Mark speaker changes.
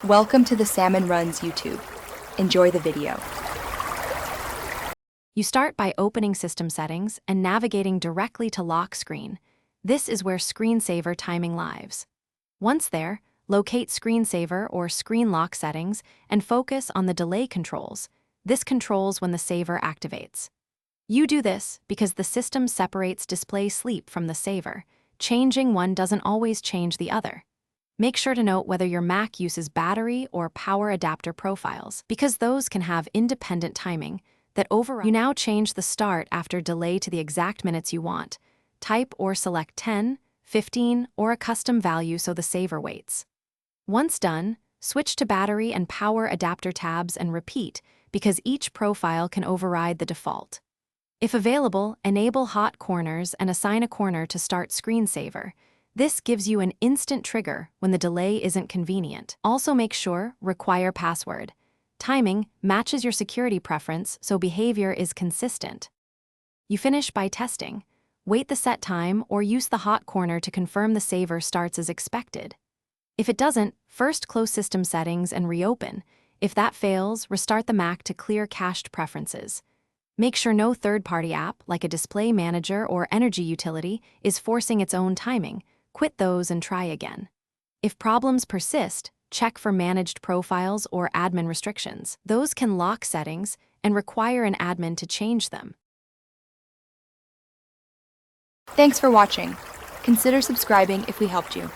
Speaker 1: Welcome to the Salmon Runs YouTube. Enjoy the video.
Speaker 2: You start by opening System Settings and navigating directly to Lock Screen. This is where Screensaver timing lives. Once there, locate Screensaver or Screen Lock settings and focus on the delay controls. This controls when the saver activates. You do this because the system separates display sleep from the saver. Changing one doesn't always change the other. Make sure to note whether your Mac uses battery or power adapter profiles, because those can have independent timing that override. You now change the start after delay to the exact minutes you want. Type or select 10, 15, or a custom value so the saver waits. Once done, switch to battery and power adapter tabs and repeat, because each profile can override the default. If available, enable hot corners and assign a corner to start screensaver. This gives you an instant trigger when the delay isn't convenient. Also make sure require password. Timing matches your security preference so behavior is consistent. You finish by testing. Wait the set time or use the hot corner to confirm the saver starts as expected. If it doesn't, first close System Settings and reopen. If that fails, restart the Mac to clear cached preferences. Make sure no third-party app, like a display manager or energy utility, is forcing its own timing. Quit those and try again. If problems persist, check for managed profiles or admin restrictions. Those can lock settings and require an admin to change them.
Speaker 1: Thanks for watching. Consider subscribing if we helped you.